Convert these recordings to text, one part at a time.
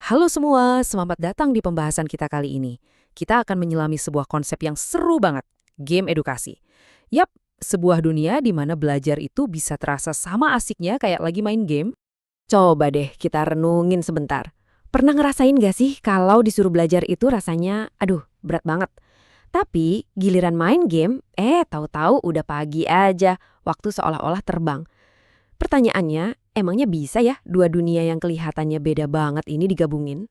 Halo semua, selamat datang di pembahasan kita kali ini. Kita akan menyelami sebuah konsep yang seru banget, game edukasi. Yap, sebuah dunia di mana belajar itu bisa terasa sama asiknya kayak lagi main game. Coba deh kita renungin sebentar. Pernah ngerasain gak sih kalau disuruh belajar itu rasanya, aduh, berat banget. Tapi giliran main game, tahu-tahu udah pagi aja, waktu seolah-olah terbang. Pertanyaannya, emangnya bisa ya dua dunia yang kelihatannya beda banget ini digabungin?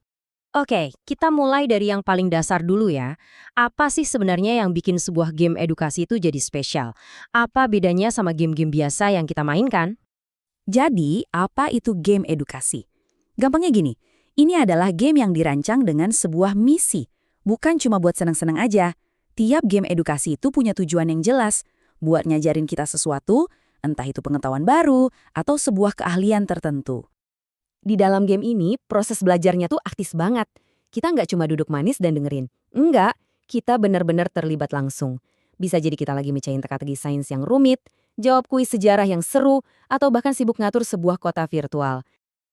Oke, kita mulai dari yang paling dasar dulu ya. Apa sih sebenarnya yang bikin sebuah game edukasi itu jadi spesial? Apa bedanya sama game-game biasa yang kita mainkan? Jadi, apa itu game edukasi? Gampangnya gini, ini adalah game yang dirancang dengan sebuah misi, bukan cuma buat senang-senang aja. Tiap game edukasi itu punya tujuan yang jelas, buat ngajarin kita sesuatu, entah itu pengetahuan baru atau sebuah keahlian tertentu. Di dalam game ini, proses belajarnya tuh aktif banget. Kita nggak cuma duduk manis dan dengerin. Enggak, kita benar-benar terlibat langsung. Bisa jadi kita lagi mecahin teka-teki sains yang rumit, jawab kuis sejarah yang seru, atau bahkan sibuk ngatur sebuah kota virtual.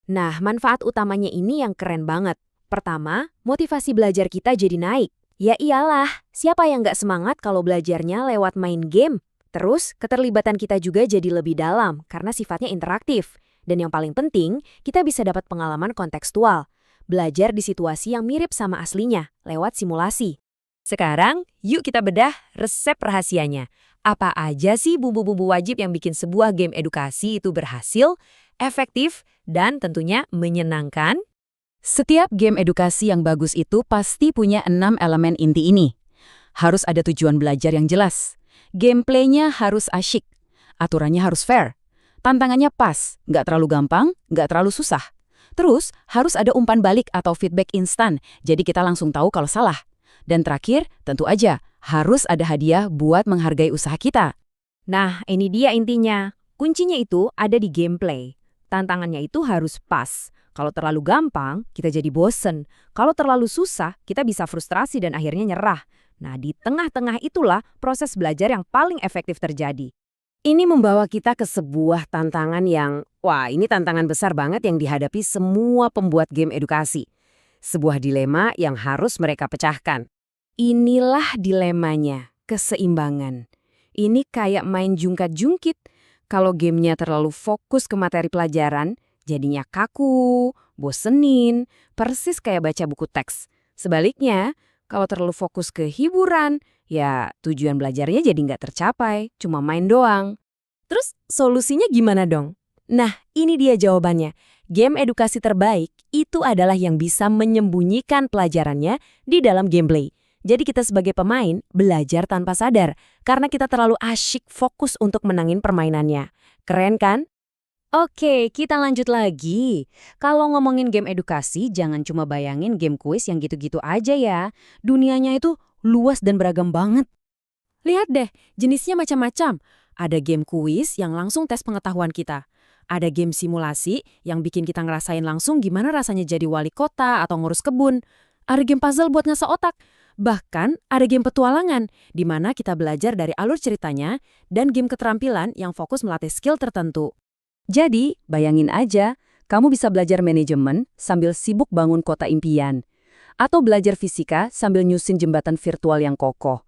Nah, manfaat utamanya ini yang keren banget. Pertama, motivasi belajar kita jadi naik. Ya iyalah, siapa yang nggak semangat kalau belajarnya lewat main game? Terus, keterlibatan kita juga jadi lebih dalam karena sifatnya interaktif. Dan yang paling penting, kita bisa dapat pengalaman kontekstual. Belajar di situasi yang mirip sama aslinya, lewat simulasi. Sekarang, yuk kita bedah resep rahasianya. Apa aja sih bumbu-bumbu wajib yang bikin sebuah game edukasi itu berhasil, efektif, dan tentunya menyenangkan? Setiap game edukasi yang bagus itu pasti punya 6 elemen inti ini. Harus ada tujuan belajar yang jelas. Gameplaynya harus asyik. Aturannya harus fair. Tantangannya pas, nggak terlalu gampang, nggak terlalu susah. Terus, harus ada umpan balik atau feedback instan, jadi kita langsung tahu kalau salah. Dan terakhir, tentu aja, harus ada hadiah buat menghargai usaha kita. Nah, ini dia intinya. Kuncinya itu ada di gameplay. Tantangannya itu harus pas. Kalau terlalu gampang, kita jadi bosen. Kalau terlalu susah, kita bisa frustrasi dan akhirnya nyerah. Nah, di tengah-tengah itulah proses belajar yang paling efektif terjadi. Ini membawa kita ke sebuah tantangan yang, wah ini tantangan besar banget yang dihadapi semua pembuat game edukasi. Sebuah dilema yang harus mereka pecahkan. Inilah dilemanya, keseimbangan. Ini kayak main jungkat-jungkit. Kalau gamenya terlalu fokus ke materi pelajaran, jadinya kaku, bosenin, persis kayak baca buku teks. Sebaliknya, kalau terlalu fokus ke hiburan, ya tujuan belajarnya jadi nggak tercapai, cuma main doang. Terus solusinya gimana dong? Nah, ini dia jawabannya. Game edukasi terbaik itu adalah yang bisa menyembunyikan pelajarannya di dalam gameplay. Jadi kita sebagai pemain belajar tanpa sadar, karena kita terlalu asyik fokus untuk menangin permainannya. Keren kan? Oke, kita lanjut lagi. Kalau ngomongin game edukasi, jangan cuma bayangin game kuis yang gitu-gitu aja ya. Dunianya itu luas dan beragam banget. Lihat deh, jenisnya macam-macam. Ada game kuis yang langsung tes pengetahuan kita. Ada game simulasi yang bikin kita ngerasain langsung gimana rasanya jadi wali kota atau ngurus kebun. Ada game puzzle buat ngasah otak. Bahkan ada game petualangan, di mana kita belajar dari alur ceritanya, dan game keterampilan yang fokus melatih skill tertentu. Jadi, bayangin aja, kamu bisa belajar manajemen sambil sibuk bangun kota impian. Atau belajar fisika sambil nyusun jembatan virtual yang kokoh.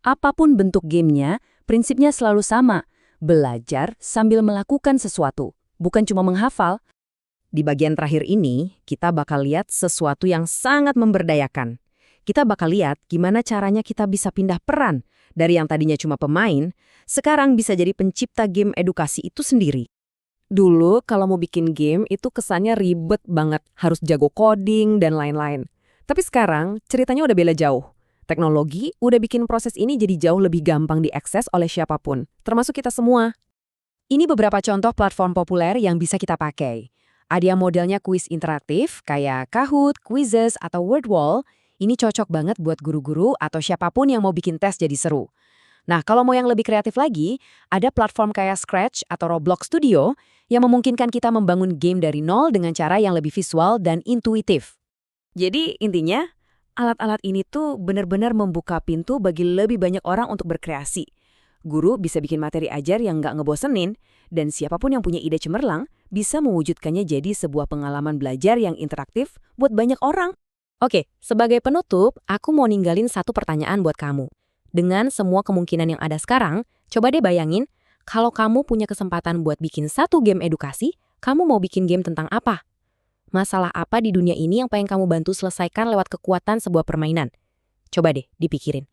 Apapun bentuk gamenya, prinsipnya selalu sama. Belajar sambil melakukan sesuatu, bukan cuma menghafal. Di bagian terakhir ini, kita bakal lihat sesuatu yang sangat memberdayakan. Kita bakal lihat gimana caranya kita bisa pindah peran. Dari yang tadinya cuma pemain, sekarang bisa jadi pencipta game edukasi itu sendiri. Dulu kalau mau bikin game itu kesannya ribet banget, harus jago coding dan lain-lain. Tapi sekarang ceritanya udah beda jauh. Teknologi udah bikin proses ini jadi jauh lebih gampang diakses oleh siapapun, termasuk kita semua. Ini beberapa contoh platform populer yang bisa kita pakai. Ada yang modelnya kuis interaktif kayak Kahoot, Quizzes, atau Wordwall. Ini cocok banget buat guru-guru atau siapapun yang mau bikin tes jadi seru. Nah, kalau mau yang lebih kreatif lagi, ada platform kayak Scratch atau Roblox Studio yang memungkinkan kita membangun game dari nol dengan cara yang lebih visual dan intuitif. Jadi, intinya, alat-alat ini tuh benar-benar membuka pintu bagi lebih banyak orang untuk berkreasi. Guru bisa bikin materi ajar yang nggak ngebosenin, dan siapapun yang punya ide cemerlang bisa mewujudkannya jadi sebuah pengalaman belajar yang interaktif buat banyak orang. Oke, sebagai penutup, aku mau ninggalin satu pertanyaan buat kamu. Dengan semua kemungkinan yang ada sekarang, coba deh bayangin, kalau kamu punya kesempatan buat bikin satu game edukasi, kamu mau bikin game tentang apa? Masalah apa di dunia ini yang pengen kamu bantu selesaikan lewat kekuatan sebuah permainan? Coba deh dipikirin.